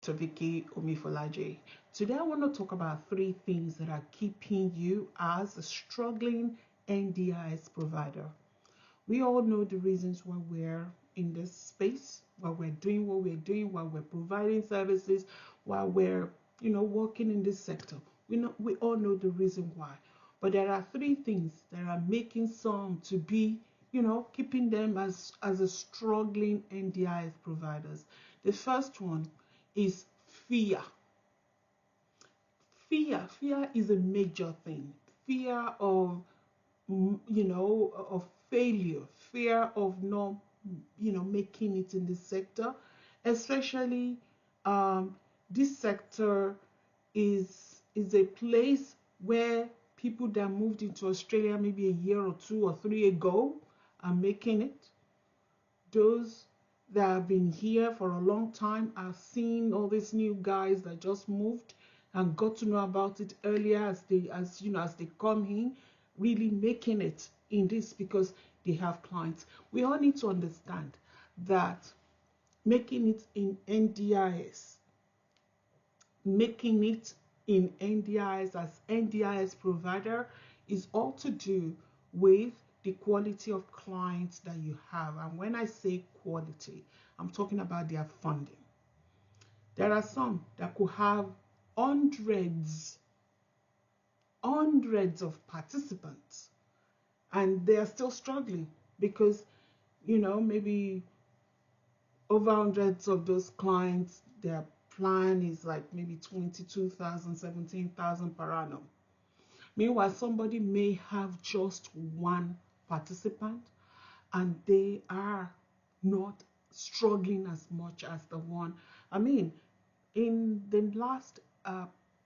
Dr. Vicky Omifolaje. Today I want to talk about 3 things that are keeping you as a struggling NDIS provider. We all know the reasons why we're in this space, why we're doing what we're doing, why we're providing services, why we're, working in this sector. We all know the reason why. But there are 3 things that are making some to be, keeping them as a struggling NDIS providers. The first one is fear. Fear is a major thing. Fear of, of failure, fear of not, making it in this sector, especially this sector is a place where people that moved into Australia maybe a year or 2 or 3 ago are making it. Those that have been here for a long time are seeing all these new guys that just moved and got to know about it earlier as they come in, really making it in this because they have clients. We all need to understand that making it in NDIS, as NDIS provider is all to do with the quality of clients that you have. And when I say quality, I'm talking about their funding. There are some that could have hundreds of participants and they are still struggling because, maybe over hundreds of those clients, their plan is like maybe 22,000, 17,000 per annum. Meanwhile, somebody may have just 1 participant and they are not struggling as much as the one. In the last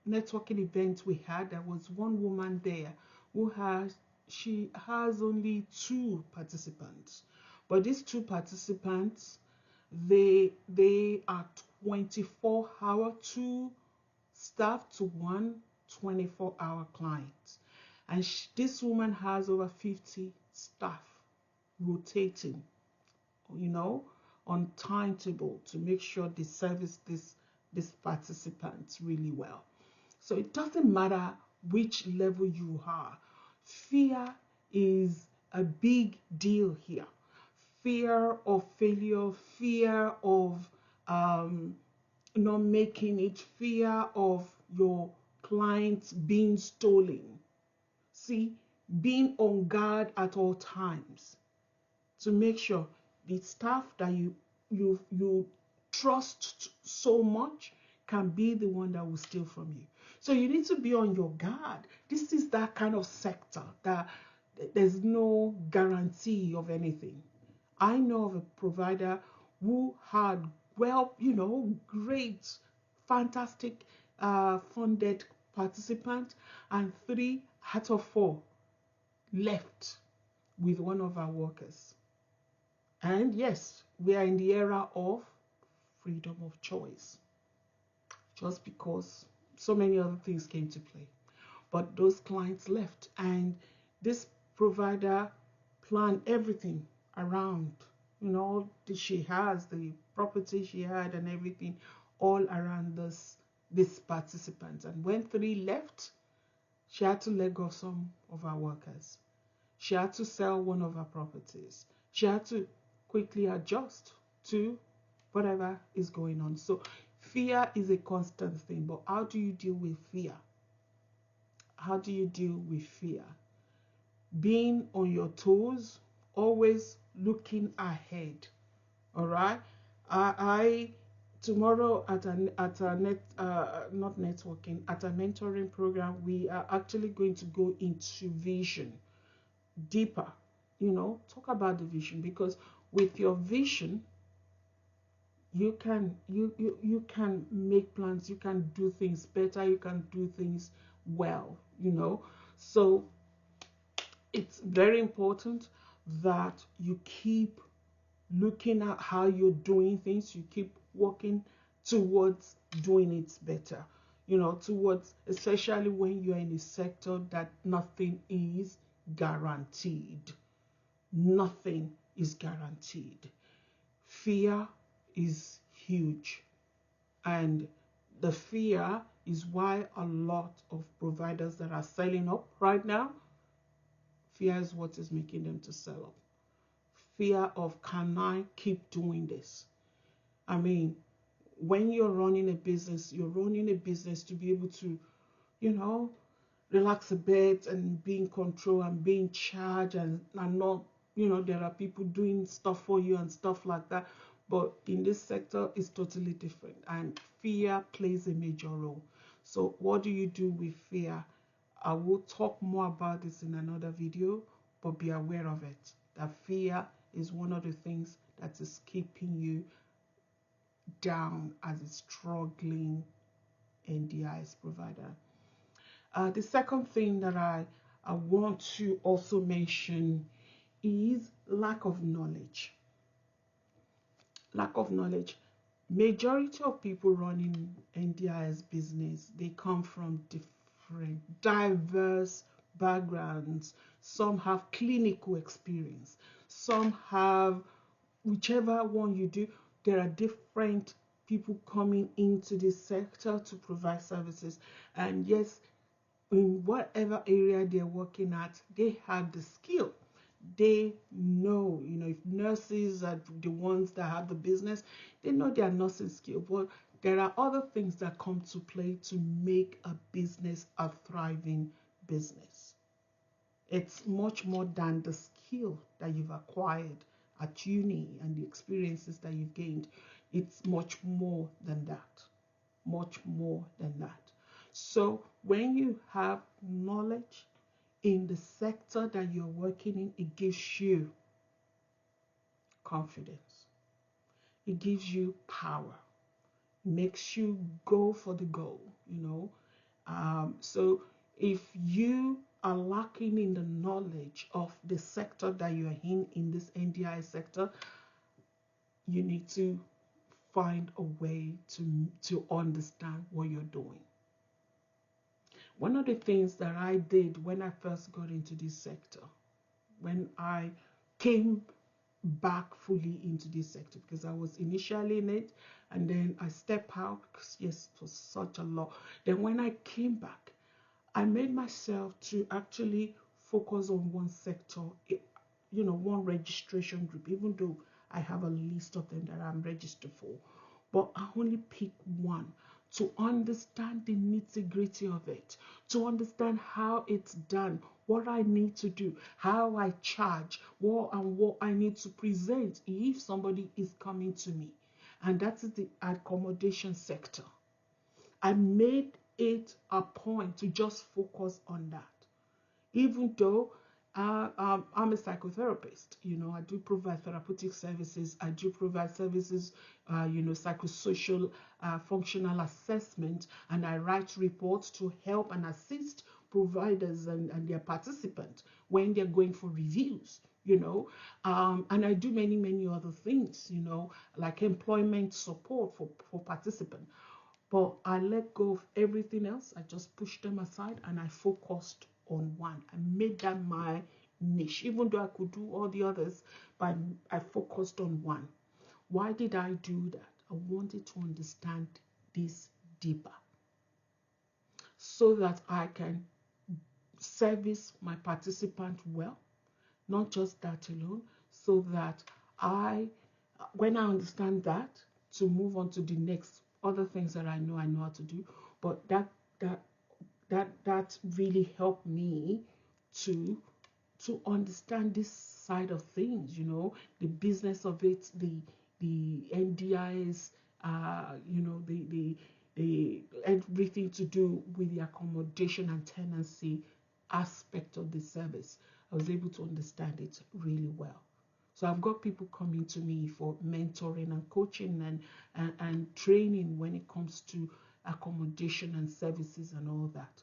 networking event we had, there was one woman there who has only 2 participants, but these 2 participants, they are 24-hour, 2 staff to 1 24-hour client, and this woman has over 50 staff rotating, on timetable to make sure they service these participants really well. So it doesn't matter which level you are. Fear is a big deal here. Fear of failure, fear of not making it, fear of your clients being stolen. See, being on guard at all times to make sure the staff that you trust so much can be the one that will steal from you. So you need to be on your guard. This is that kind of sector that there's no guarantee of anything. I know of a provider who had great, fantastic funded participants, and 3 out of 4 left with one of our workers. And yes, we are in the era of freedom of choice, just because so many other things came to play. But those clients left, and this provider planned everything around, she has the property she had and everything all around this participant. And when 3 left, she had to let go of some of our workers. She had to sell one of her properties. She had to quickly adjust to whatever is going on. So fear is a constant thing, but how do you deal with fear? How do you deal with fear? Being on your toes, always looking ahead. All right. I tomorrow at a mentoring program, we are actually going to go into vision deeper. Talk about the vision, because with your vision, you can make plans, you can do things better, you can do things well. So it's very important that you keep looking at how you're doing things, you keep working towards doing it better, towards, especially when you're in a sector that nothing is guaranteed. Nothing is guaranteed. Fear is huge. And the fear is why a lot of providers that are selling up right now, fear is what is making them to sell up. Fear of, can I keep doing this? I mean, when you're running a business, you're running a business to be able to, you know, relax a bit and be in control and be in charge, and not, you know, there are people doing stuff for you and stuff like that. But in this sector, it's totally different, and fear plays a major role. So what do you do with fear? I will talk more about this in another video, but be aware of it. That fear is one of the things that is keeping you down as a struggling NDIS provider. The second thing that I want to also mention is lack of knowledge. Lack of knowledge. Majority of people running NDIS business, they come from different, diverse backgrounds. Some have clinical experience. Some have, whichever one you do, there are different people coming into this sector to provide services. And yes, in whatever area they're working at, they have the skill. They know, you know, if nurses are the ones that have the business, they know their nursing skill. But there are other things that come to play to make a business a thriving business. It's much more than the skill that you've acquired at uni and the experiences that you've gained. It's much more than that. Much more than that. So when you have knowledge in the sector that you're working in, it gives you confidence. It gives you power. It makes you go for the goal, you know. So if you are lacking in the knowledge of the sector that you're in this NDI sector, you need to find a way to understand what you're doing. One of the things that I did when I first got into this sector, when I came back fully into this sector, because I was initially in it and then I stepped out because yes, it was such a lot. Then when I came back, I made myself to actually focus on one sector, you know, one registration group, even though I have a list of them that I'm registered for. But I only pick one to understand the nitty-gritty of it, to understand how it's done, what I need to do, how I charge, what I need to present if somebody is coming to me. And that is the accommodation sector. I made it a point to just focus on that. Even though I'm a psychotherapist, you know, I do provide therapeutic services. I do provide services, you know, psychosocial functional assessment, and I write reports to help and assist providers and their participants when they're going for reviews, you know, and I do many other things, you know, like employment support for participants. But I let go of everything else. I just pushed them aside and I focused on one. I made that my niche, even though I could do all the others, but I focused on one. Why did I do that? I wanted to understand this deeper so that I can service my participant well, not just that alone, so that when I understand that, to move on to the next other things that I know how to do. But that really helped me to understand this side of things, you know, the business of it, the NDIs, you know, the everything to do with the accommodation and tenancy aspect of the service. I was able to understand it really well. So I've got people coming to me for mentoring and coaching and training when it comes to accommodation and services and all that.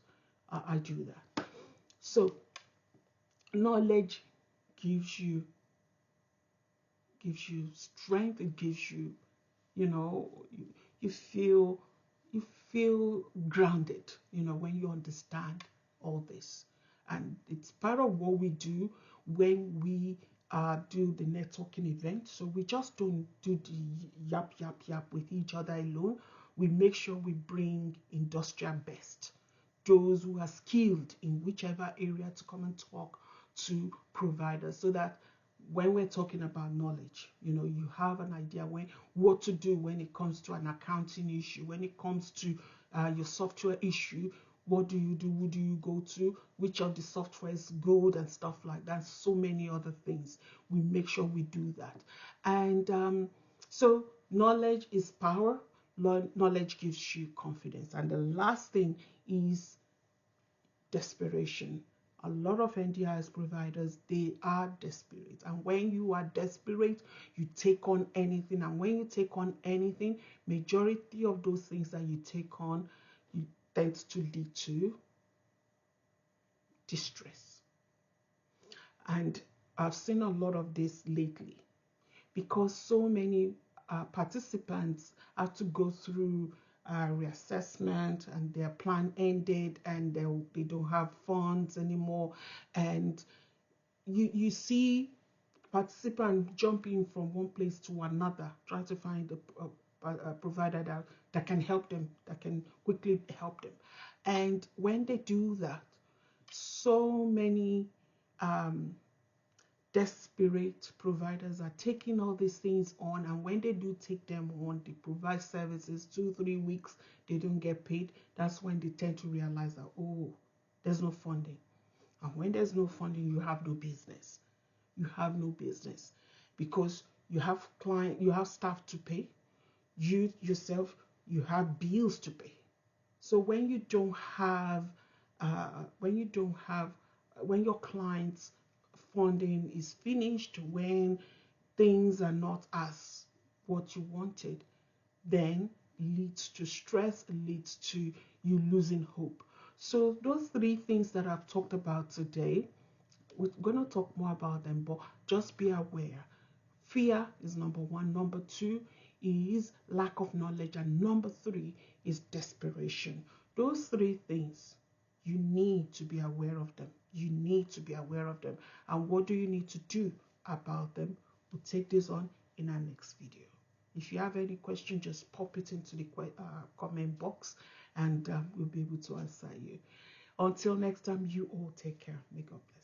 I do that. So knowledge gives you strength. It gives you, you know, you feel grounded, you know, when you understand all this. And it's part of what we do when we do the networking event. So we just don't do the yap with each other alone. we make sure we bring industrial best, those who are skilled in whichever area, to come and talk to providers, so that when we're talking about knowledge, you have an idea what to do when it comes to an accounting issue, when it comes to your software issue. What do you do? Who do you go to? Which of the software is good and stuff like that? So many other things. We make sure we do that. And so knowledge is power. Knowledge gives you confidence. And the last thing is desperation. A lot of NDIS providers, they are desperate. And when you are desperate, you take on anything. And when you take on anything, majority of those things that you take on, you tend to lead to distress. And I've seen a lot of this lately, because so many participants have to go through reassessment, and their plan ended, and they don't have funds anymore. And you see participants jumping from one place to another, trying to find a provider that can help them, that can quickly help them. And when they do that, so many desperate providers are taking all these things on, and when they do take them on, they provide services 2-3 weeks, they don't get paid. That's when they tend to realize that, oh, there's no funding. And when there's no funding, you have no business. You have no business, because you have staff to pay. You yourself, you have bills to pay. So when your clients funding is finished, when things are not as what you wanted, then leads to stress, leads to you losing hope. So those 3 things that I've talked about today, we're going to talk more about them, but just be aware. Fear is number 1. Number 2 is lack of knowledge. And number 3 is desperation. Those 3 things, you need to be aware of them. You need to be aware of them. And what do you need to do about them? We'll take this on in our next video. If you have any question, just pop it into the comment box, and we'll be able to answer you. Until next time, you all take care. May God bless.